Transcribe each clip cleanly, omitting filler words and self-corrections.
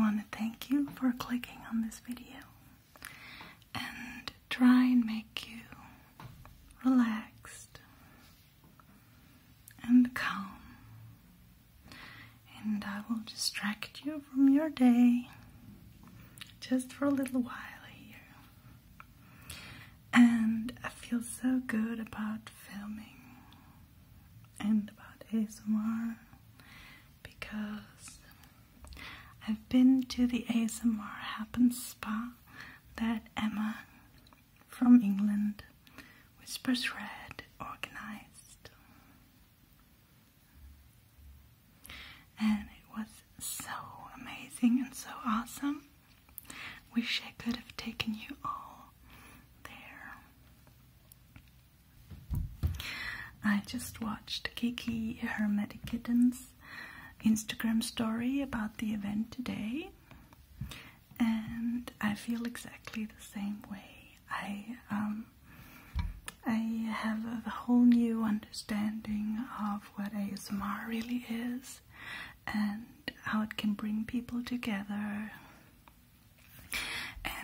want to thank you for clicking on this video and try and make you relaxed and calm. And I will distract you from your day just for a little while here. And I feel so good about filming and about ASMR because I've been to the ASMR Happen Spa that Emma from England, Whispers Red, organized. And it was so amazing and so awesome. Wish I could have taken you all there. I just watched Kiki Hermetic Kitten's Instagram story about the event today, and I feel exactly the same way. I have a whole new understanding of what ASMR really is and how it can bring people together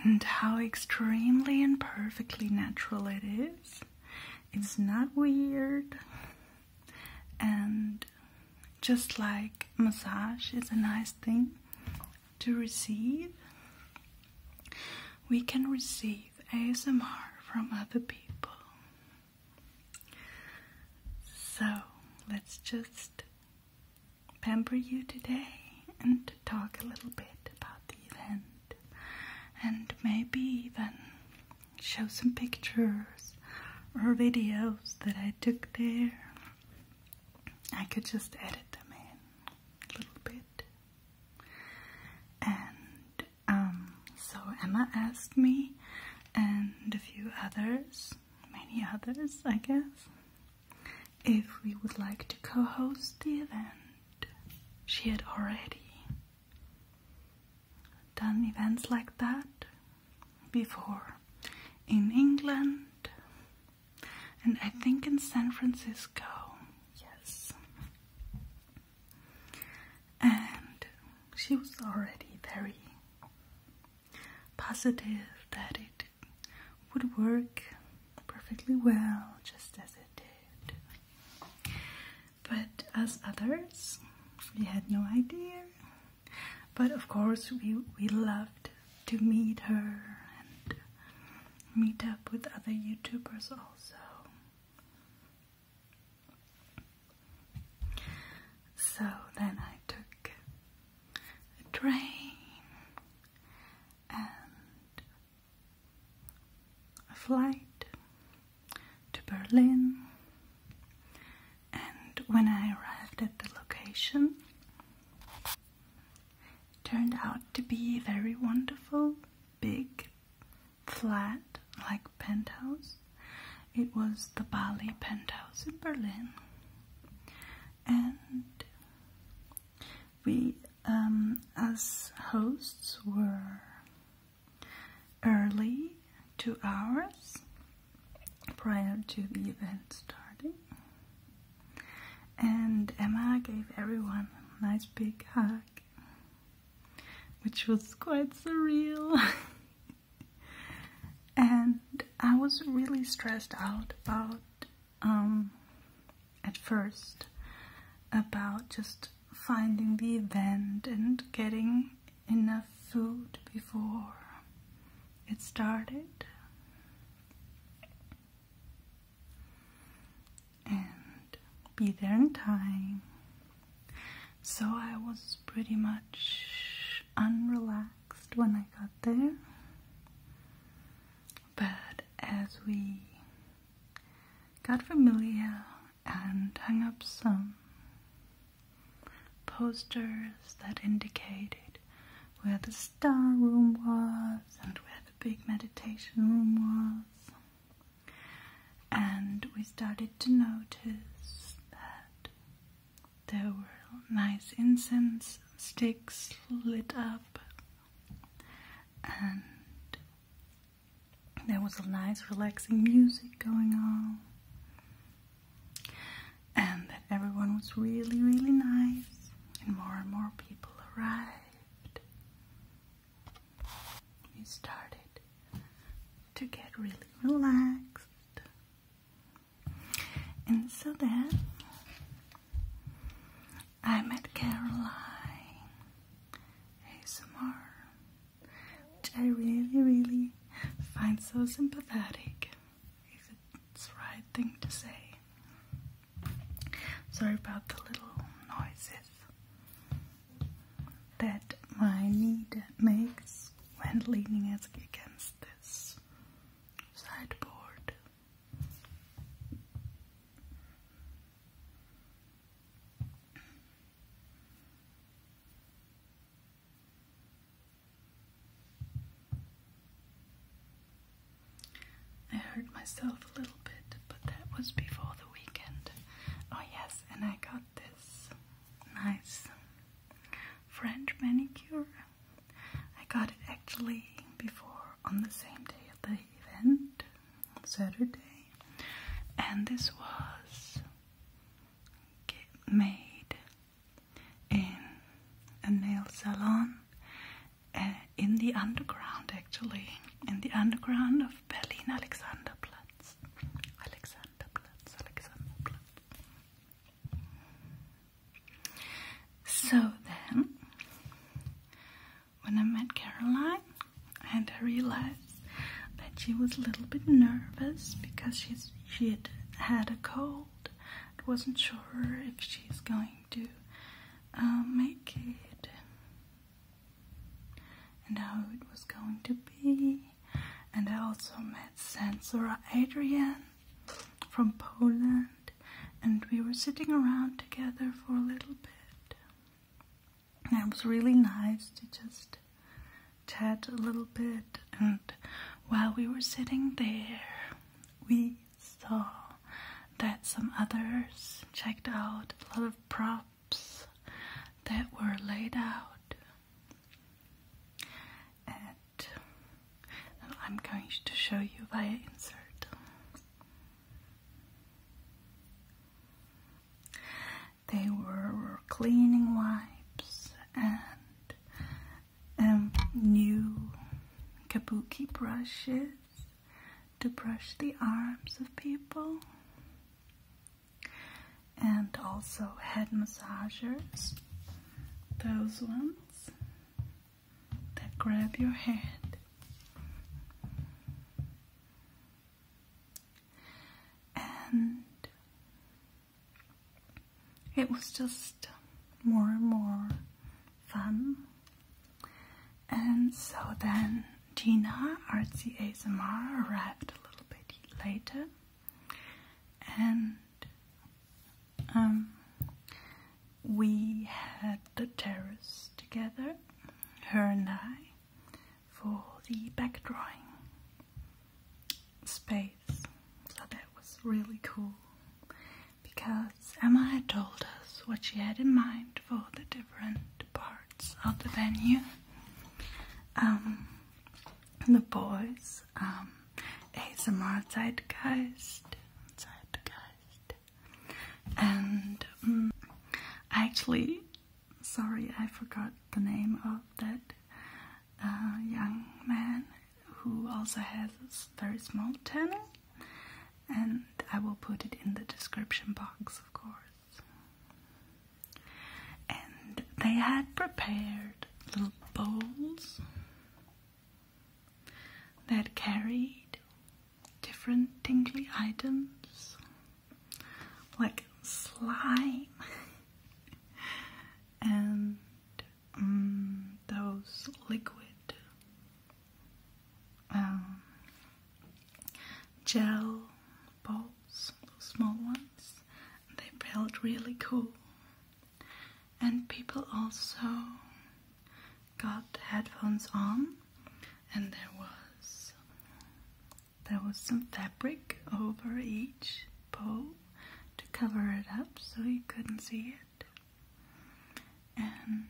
and how extremely and perfectly natural it is. It's not weird, and just like massage is a nice thing to receive, we can receive ASMR from other people. So let's just pamper you today and talk a little bit about the event, and maybe even show some pictures or videos that I took there. I could just edit them in a little bit. And so Emma asked me, and a few others, many others I guess, if we would like to co-host the event. She had already done events like that before in England, and I think in San Francisco, yes. And she was already very positive that it would work perfectly well, just as it did. But us others, we had no idea. But of course we loved to meet her and meet up with other YouTubers also. So then I took a train and a flight to Berlin, and when I arrived at the location, it turned out to be a very wonderful, big, flat, like penthouse. It was the Bali penthouse in Berlin, and we, as hosts, were early, 2 hours prior to the event starting, and Emma gave everyone a nice big hug, which was quite surreal. And I was really stressed out about, at first, about just finding the event and getting enough food before it started, and be there in time. So I was pretty much unrelaxed when I got there. But as we got familiar and hung up some posters that indicated where the star room was and where the big meditation room was, and we started to notice that there were nice incense sticks lit up, and there was a nice relaxing music going on, and that everyone was really, really nice, and more people arrived. started to get really relaxed. And so then I met Caroline ASMR, which I really find so sympathetic, if it's the right thing to say. Sorry about the little noises that my knee makes when leaning against this sideboard. I hurt myself a little bit, but that was before the weekend. Oh yes, and I got this nice French manicure. I got it actually before, on the same day of the event, Saturday, and this was made in a nail salon in the underground, actually, in the underground of Berlin, Alexanderplatz. So then, when I met Caroline, and I realized that she was a little bit nervous because she had a cold. I wasn't sure if she's going to make it and how it was going to be. And I also met Sensor Adrian from Poland, and we were sitting around together for a little bit. And it was really nice to just chat a little bit, and while we were sitting there, we saw that some others checked out a lot of props that were laid out. And I'm going to show you via insert. They were cleaning wipes and new kabuki brushes to brush the arms of people, and also head massagers, those ones that grab your head. And it was just more and more fun. And so then Gina, Artsy ASMR, arrived a little bit later, and we had the terrace together, her and I, for the back drawing space. So that was really cool, because Emma had told us what she had in mind for the different parts of the venue. The boys, ASMR Zeitgeist, and actually, sorry, I forgot the name of that young man who also has a very small channel, and I will put it in the description box, of course. And they had prepared little bowls that carried different tingly items, like slime and those liquid gel balls, those small ones. They felt really cool. And people also got headphones on, and there was some fabric over each bowl to cover it up so you couldn't see it. And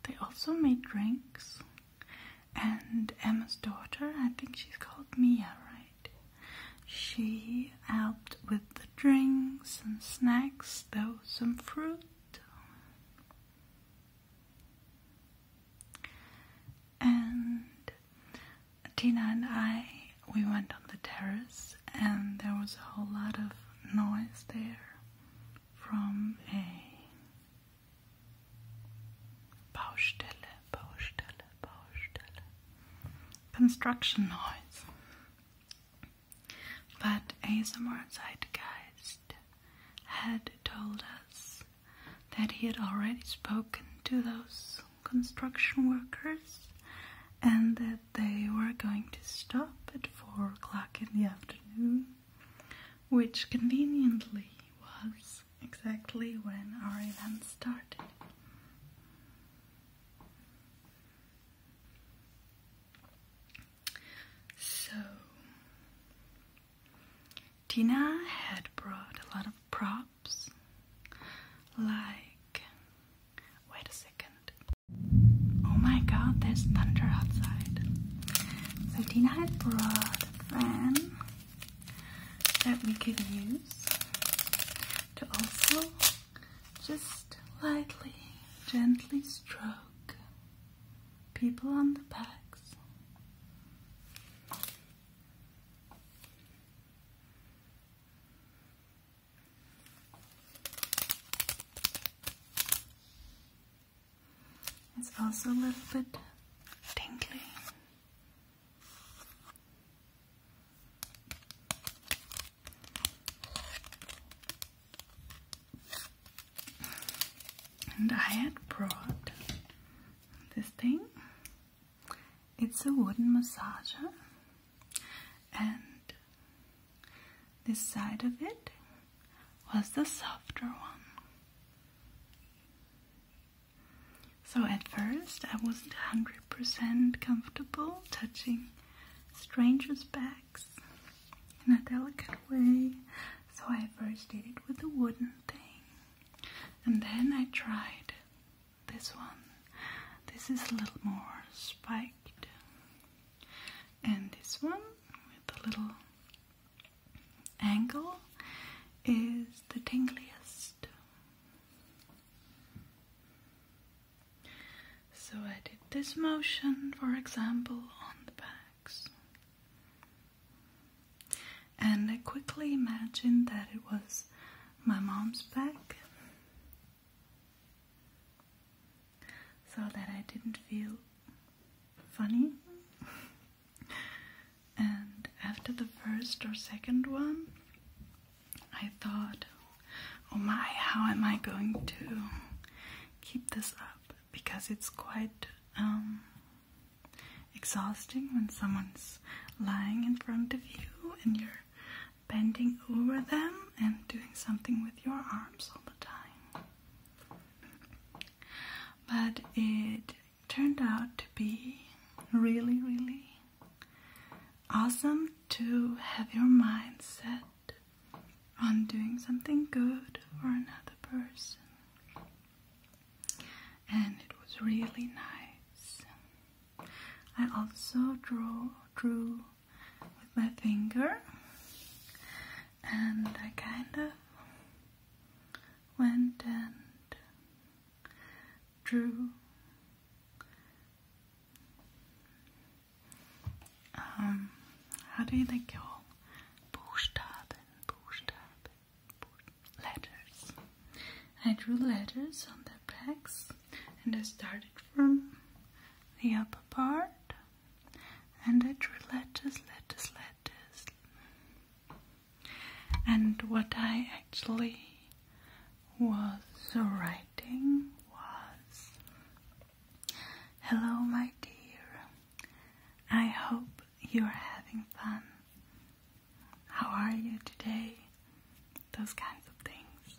they also made drinks, and Emma's daughter, I think she's called Mia, right? She helped with the drinks and snacks. There was some fruit. Tina and we went on the terrace, and there was a whole lot of noise there from a Baustelle, construction noise. But ASMR Zeitgeist had told us that he had already spoken to those construction workers and that they were going to stop at 4 o'clock in the afternoon, which conveniently was exactly when our event started. So, Tina had brought a lot of props, like, wait a second, oh my god, there's thunder outside. So Tina had brought a fan that we could use to also just lightly, gently stroke people on the backs. It's also a little bit tingly. And I had brought this thing. It's a wooden massager, and this side of it was the softer one. So at first I wasn't 100% comfortable touching strangers' backs in a delicate way, so I first did it with a wooden thing, and then I tried this one. This is a little more spiked, and this one with a little angle is the tingliest. So I did this motion, for example, on the backs. And I quickly imagined that it was my mom's back, so that I didn't feel funny. And after the first or second one, I thought, oh my, how am I going to keep this up? Because it's quite exhausting when someone's lying in front of you and you're bending over them and doing something with your arms all the time. But it turned out to be really, really awesome to have your mind set on doing something good for another person. And it was really nice. I also drew with my finger, and I kind of went and drew how do they call letters. I drew letters on their backs. And I started from the upper part, and I drew letters. And what I actually was writing was, hello my dear, I hope you're having fun. How are you today? Those kinds of things.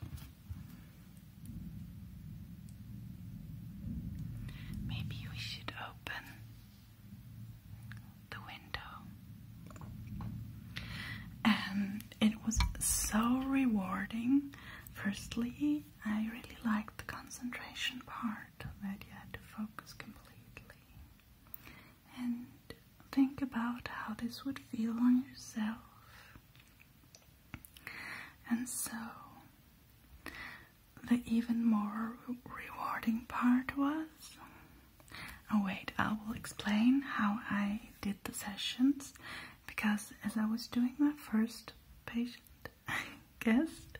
Maybe we should open the window. And it was so rewarding. Firstly, I really liked the concentration part, that you had to focus completely and think about how this would feel on yourself. And so the even more rewarding part was Oh wait, I will explain how I did the sessions, because as I was doing my first patient guest,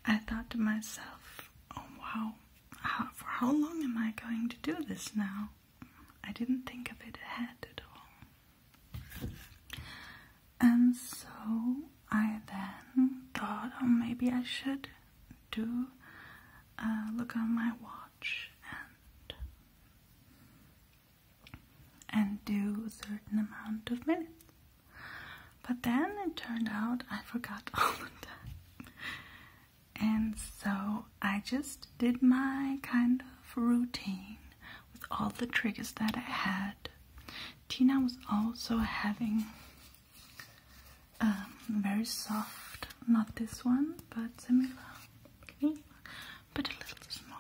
I thought to myself, oh wow, for how long am I going to do this now? I didn't think of it ahead at all. And so I then thought, oh, maybe I should do look on my watch and do a certain amount of minutes. But then it turned out I forgot all the time. And so I just did my kind of routine with all the triggers that I had. Tina was also having very soft, not this one, but similar, okay, but a little smaller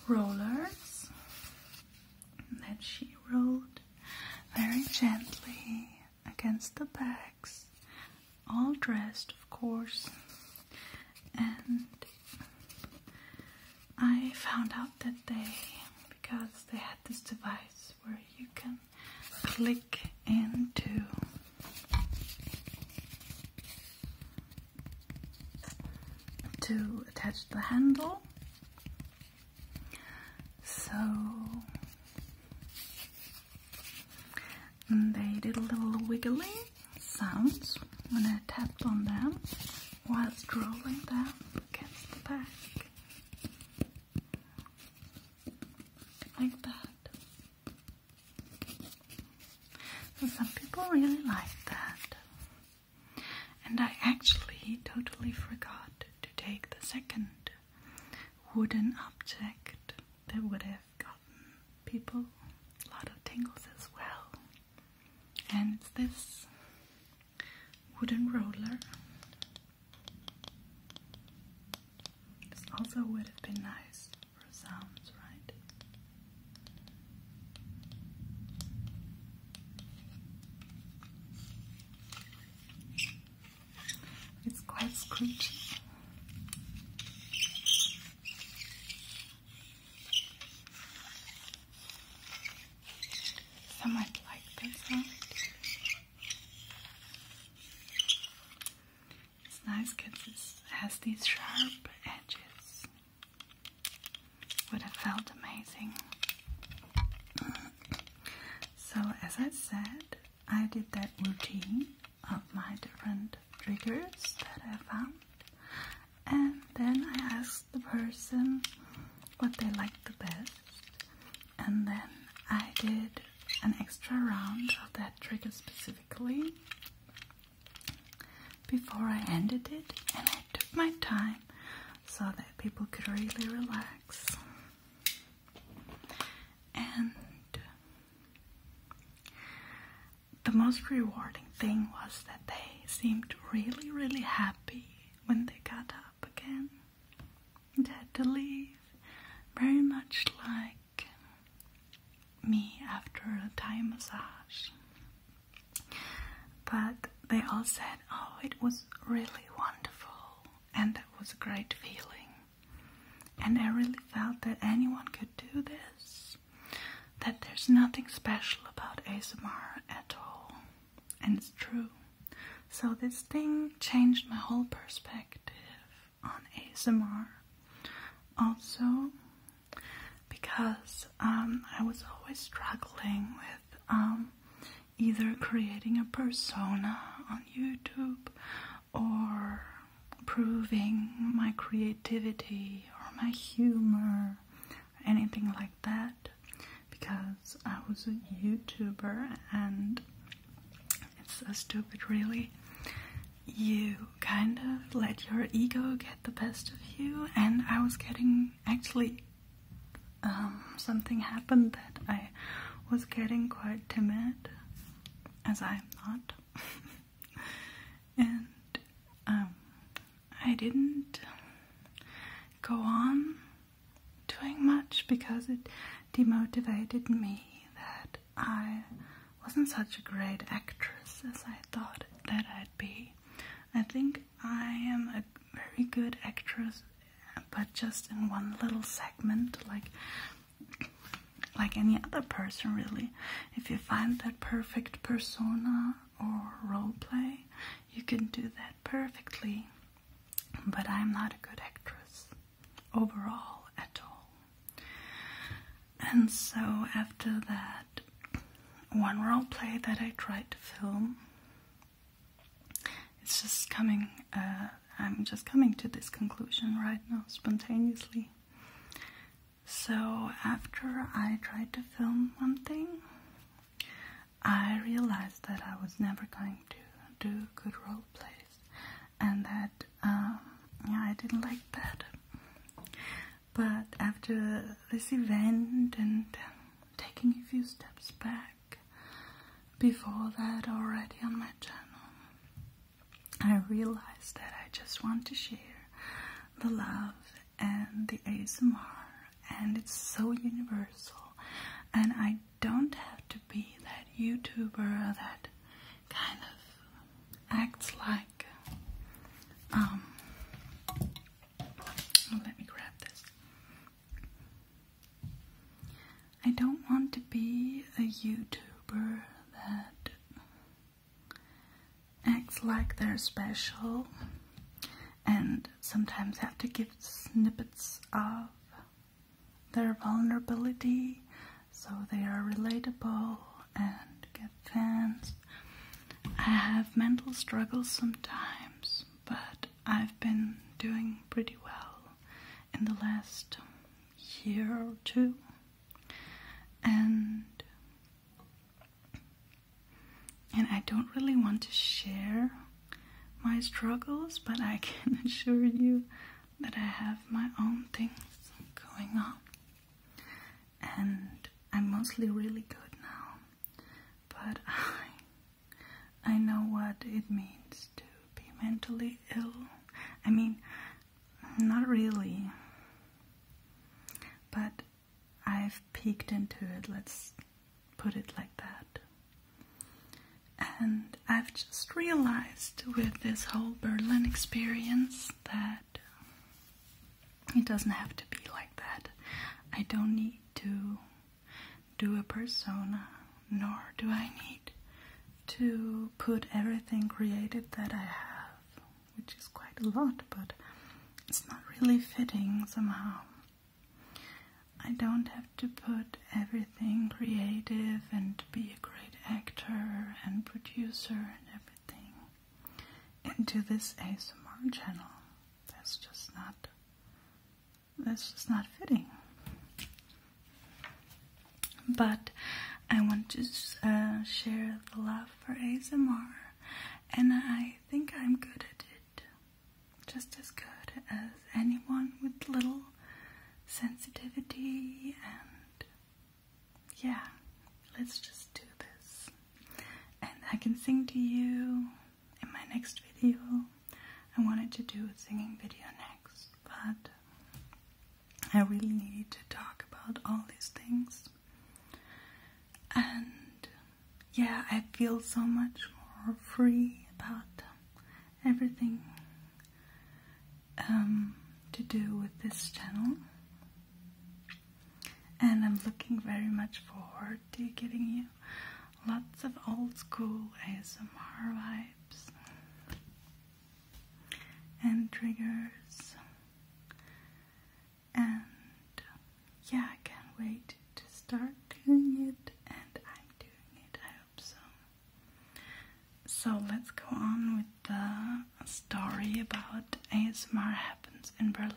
rollers that she rolled very gently against the backs, all dressed, of course. And I found out that because they had this device where you can click into to attach the handle. So they did a little wiggly sounds when I tapped on them whilst rolling them against the back. Like that. And some people really like that. And I actually totally forgot to take the second wooden object that would have gotten people a lot of tingles as well. And it's this wooden roller. This also would have been nice for sounds, right? It's quite screechy. Some might like that sound. It's nice because it has these sharp edges. Would have felt amazing. So as I said, I did that routine of my different triggers that I found, and then I asked the person what they liked the best, and then I did an extra round of that trigger specifically before I ended it, and I took my time so that people could really relax. And the most rewarding thing was that they seemed really, really happy when they got up again and had to leave. Very much like me after a Thai massage. But they all said, oh, it was really wonderful and that was a great feeling. And I really felt that anyone could do this. That there's nothing special about ASMR at all. And it's true. So this thing changed my whole perspective on ASMR. Also, because I was always struggling with either creating a persona on YouTube or proving my creativity or my humor or anything like that, because I was a YouTuber and it's so stupid really. You kind of let your ego get the best of you, and I was getting actually something happened that I was getting quite timid, as I'm not. And I didn't go on doing much because it demotivated me that I wasn't such a great actress as I thought that I'd be. I think I am a very good actress, but just in one little segment. Like, like any other person really. If you find that perfect persona or role play, you can do that perfectly. But I'm not a good actress overall at all. And so after that one role play that I tried to film, it's just coming, I'm just coming to this conclusion right now spontaneously. So after I tried to film one thing, I realized that I was never going to do good role plays, and that I didn't like that. But after this event and taking a few steps back, before that already on my channel, I realized that I just want to share the love and the ASMR, and it's so universal, and I don't have to be that YouTuber that kind of acts like let me grab this. I don't want to be a YouTuber that acts like they're special and sometimes have to give snippets of their vulnerability so they are relatable and get fans. I have mental struggles sometimes, but I've been doing pretty well in the last year or two, and I don't really want to share my struggles, but I can assure you that I have my own things going on, and I'm mostly really good now, but I know what it means to be mentally ill. I mean, not really, but I've peeked into it, let's put it like that. And I've just realized with this whole Berlin experience that it doesn't have to be like that. I don't need to do a persona, nor do I need to put everything created that I have, which is quite a lot, but it's not really fitting somehow. I don't have to put everything creative and be a great actor and producer and everything into this ASMR channel. That's just not fitting. But I want to share the love for ASMR, and I think I'm good at it, just as good as anyone with little sensitivity, and yeah, let's just do this. And I can sing to you in my next video. I wanted to do a singing video next, but I really need to talk about all these things. And yeah, I feel so much more free about everything to do with this channel. And I'm looking very much forward to giving you lots of old school ASMR vibes and triggers. And yeah, I can't wait to start doing it, and I'm doing it, I hope so. So let's go on with the story about ASMR happens in Berlin.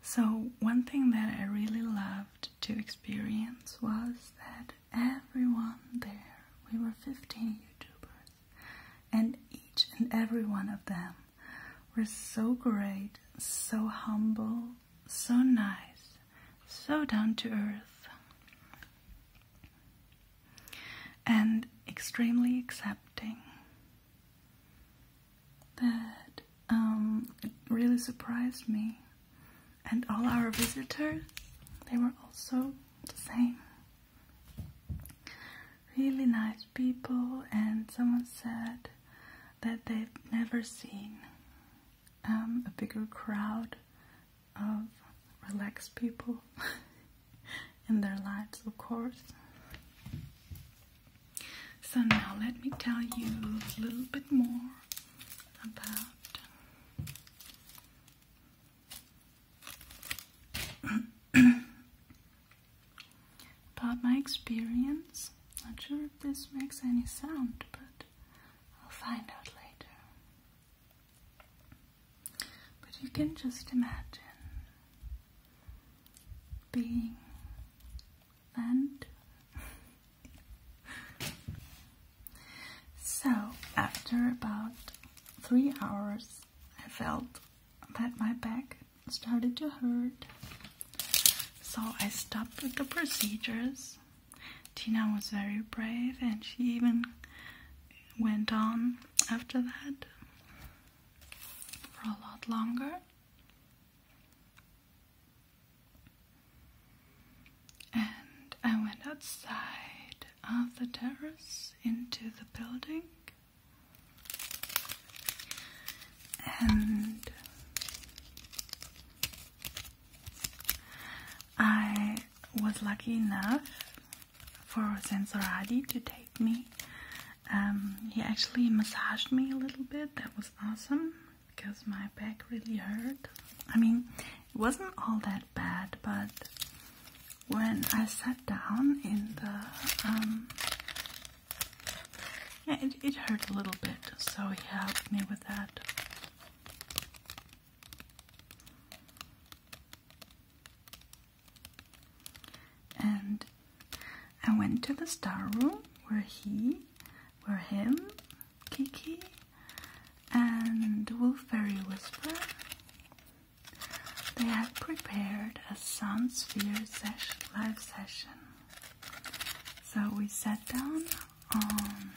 So one thing that I really loved to experience was that everyone there, we were 15 YouTubers, and each and every one of them were so great, so humble, so nice, so down to earth, and extremely accepting. That it really surprised me. And all our visitors, they were also the same. Really nice people, and someone said that they've never seen a bigger crowd of relaxed people. in their lives, of course. So now let me tell you a little bit more about my experience. Not sure if this makes any sound, but I'll find out later. But you can just imagine being and so after about 3 hours I felt that my back started to hurt, so I stopped with the procedures. Tina was very brave and she even went on after that for a lot longer. And I went outside of the terrace into the building, and I was lucky enough for Sensorati to take me. He actually massaged me a little bit. That was awesome because my back really hurt. I mean, it wasn't all that bad, but when I sat down in the yeah, it hurt a little bit, so he helped me with that. And I went to the star room where him, Kiki, and Wolfberry Whisper, they had prepared a sound sphere live session. So we sat down on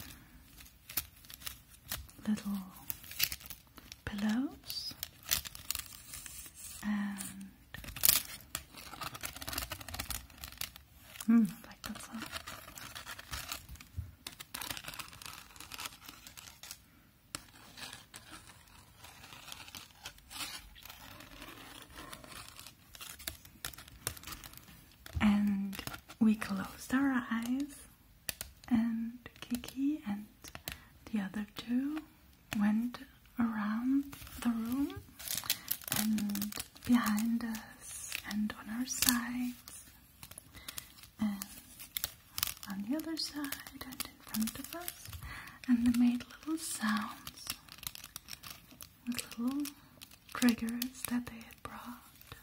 little pillows and like that sound. And we closed our eyes, and Kiki and the other two went around the room and behind us and on our sides and on the other side and in front of us, and they made little sounds with little triggers that they had brought.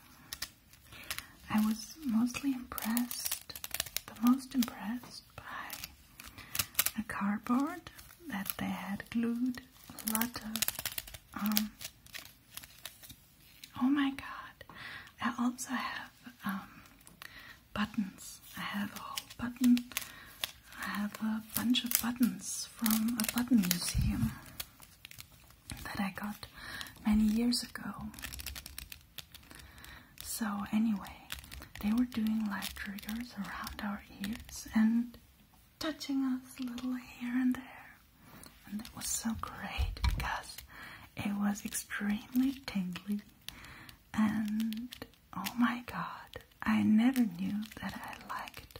I was mostly most impressed by a cardboard that they had glued a lot of, oh my god, I also have, buttons. I have a bunch of buttons from a button museum that I got many years ago. So anyway, they were doing live triggers around our ears and touching us a little here and there. And that was so great because it was extremely tingly. And oh my god, I never knew that I liked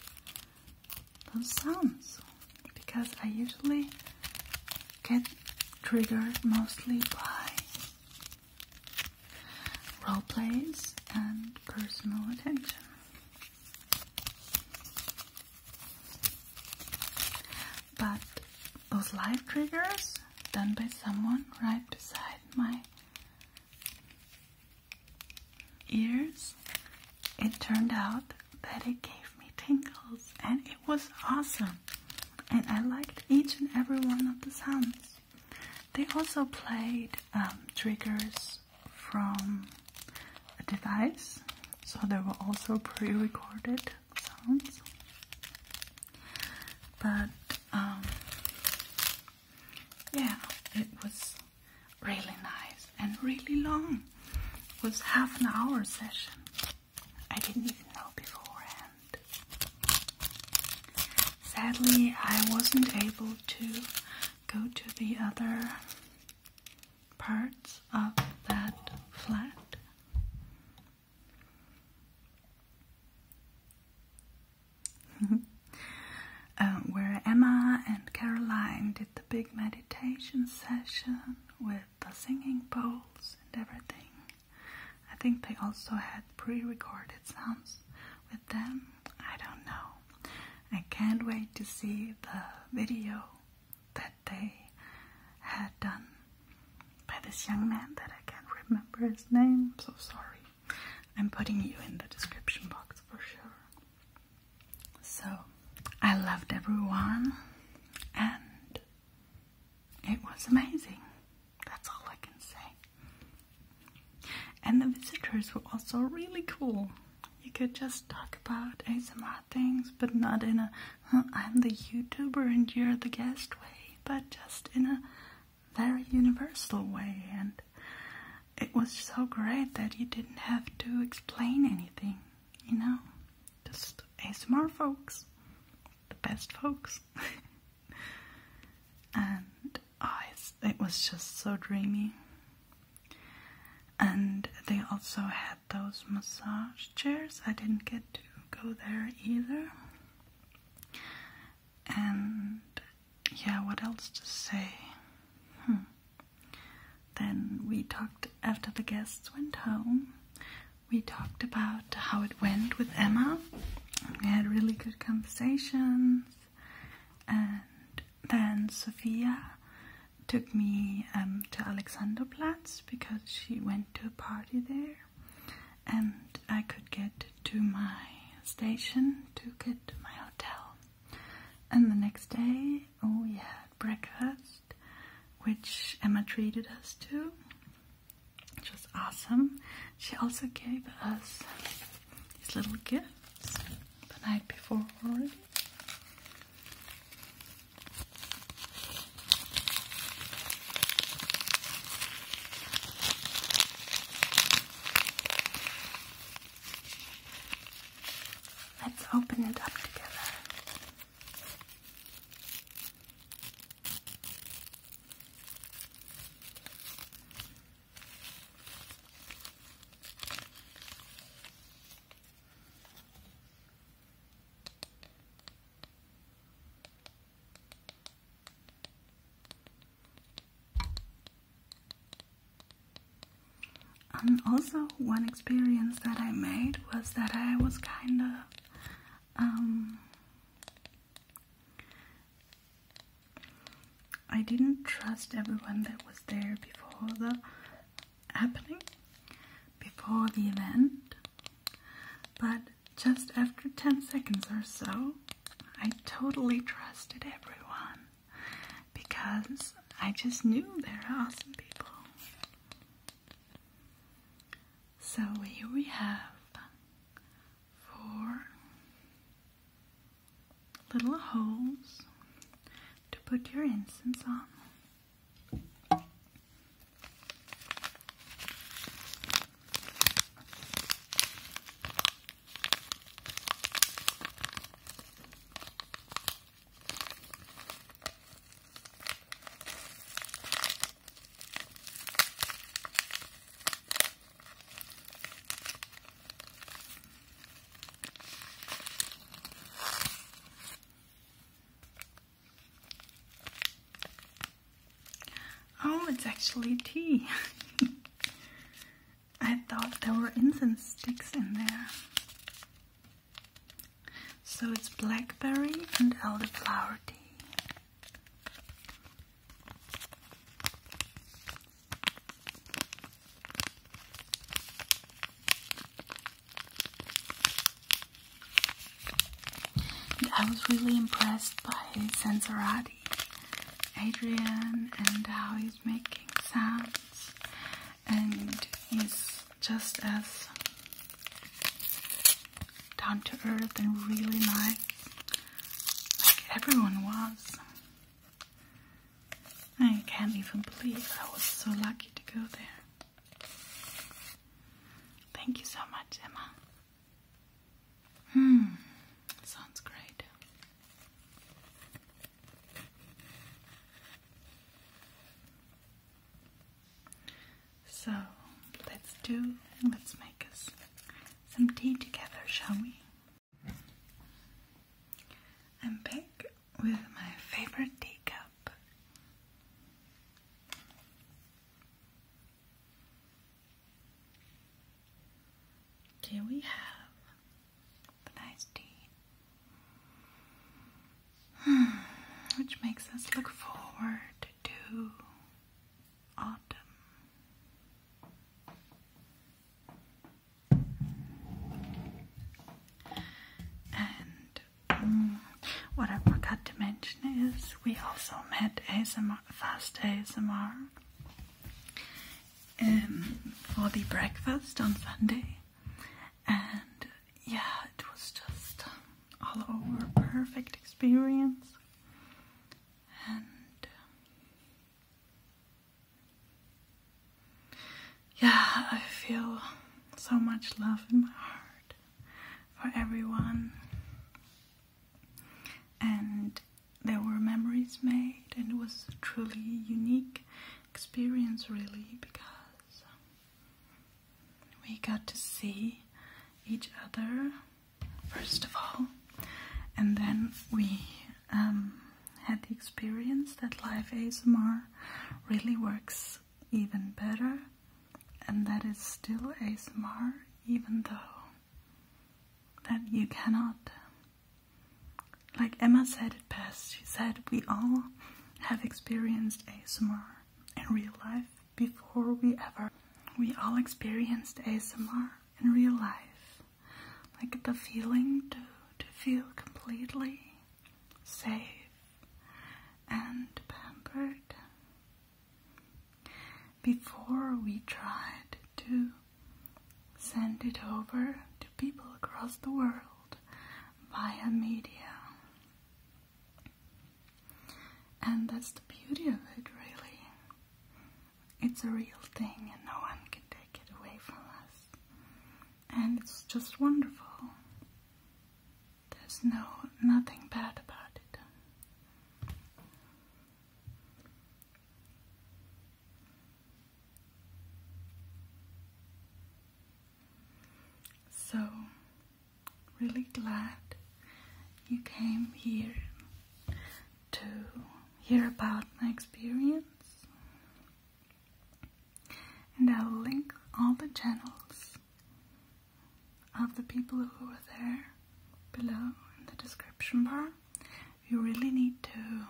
those sounds, because I usually get triggered mostly by role plays and personal attention. But those live triggers done by someone right beside my ears, it turned out that it gave me tingles, and it was awesome. And I liked each and every one of the sounds. They also played triggers from a device, so there were also pre-recorded sounds. But yeah, it was really nice and really long. It was half an hour session. I didn't even know beforehand. Sadly, I wasn't able to go to the other parts of that flat. where Emma and Caroline did the big meditation session with the singing bowls and everything. I think they also had pre-recorded sounds with them. I don't know. I can't wait to see the video that they had done by this young man that I can't remember his name. I'm so sorry. I'm putting you in the description box for sure. So, I loved everyone, and it was amazing. That's all I can say. And the visitors were also really cool. You could just talk about ASMR things, but not in a I'm the YouTuber and you're the guest way, but just in a very universal way. And it was so great that you didn't have to explain anything, you know? Just ASMR folks. The best folks. And it was just so dreamy. And they also had those massage chairs. I didn't get to go there either. And yeah, what else to say? Then we talked, after the guests went home, we talked about how it went with Emma. We had really good conversations. And then Sophia took me to Alexanderplatz because she went to a party there. And I could get to my station to get to my hotel. And the next day, we had breakfast, which Emma treated us to, which was awesome. She also gave us these little gifts the night before already. Let's open it up together. And also, one experience that I made was that I was kind of I didn't trust everyone that was there before the happening, before the event, but just after 10 seconds or so, I totally trusted everyone because I just knew they're awesome people. So here we have 4 little holes to put your incense on. Oh, it's actually tea. I thought there were incense sticks in there. So it's blackberry and elderflower tea. And I was really impressed by Sensorati. Adrian, and how he's making sounds, and he's just as down to earth and really nice, like everyone was. I can't even believe I was so lucky to go there. Thank you so much, Emma. Sounds great. So, let's make us some tea together, shall we? which makes us look forward to autumn. And what I forgot to mention is we also met Fast ASMR for the breakfast on Sunday, and yeah, it was just all over perfect experience. And yeah, I feel so much love in my heart for everyone, and there were memories made, and it was a truly unique experience, really, because we got to see each other first of all, and then we had the experience that live ASMR really works even better, and that is still ASMR, even though that you cannot, like Emma said it best, she said we all have experienced ASMR in real life before we all experienced ASMR in real life, like the feeling to feel completely safe and pampered before we tried to send it over to people across the world via media. And that's the beauty of it, really. It's a real thing and no one can take it away from us. And it's just wonderful. There's nothing bad about it. So, really glad you came here to hear about my experience. And I'll link all the channels of the people who were there below in the description bar. You really need to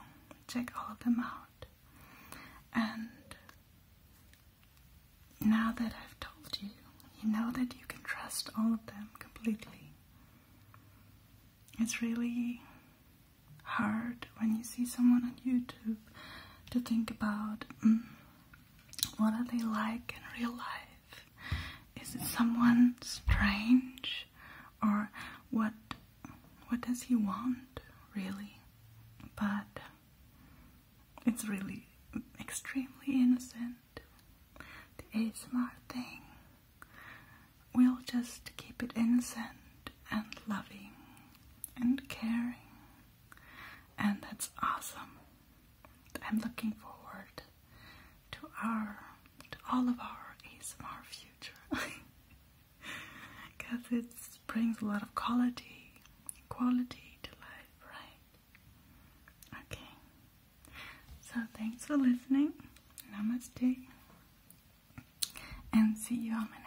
check all of them out. And now that I've told you, you know that you can trust all of them completely. It's really hard when you see someone on YouTube to think about what are they like in real life? Is it someone strange, or what does he want really? But it's really extremely innocent. The ASMR thing, we'll just keep it innocent and loving and caring, and that's awesome. I'm looking forward to all of our ASMR future, because it brings a lot of quality to life, right? Okay, so thanks for listening. Namaste, and see you on my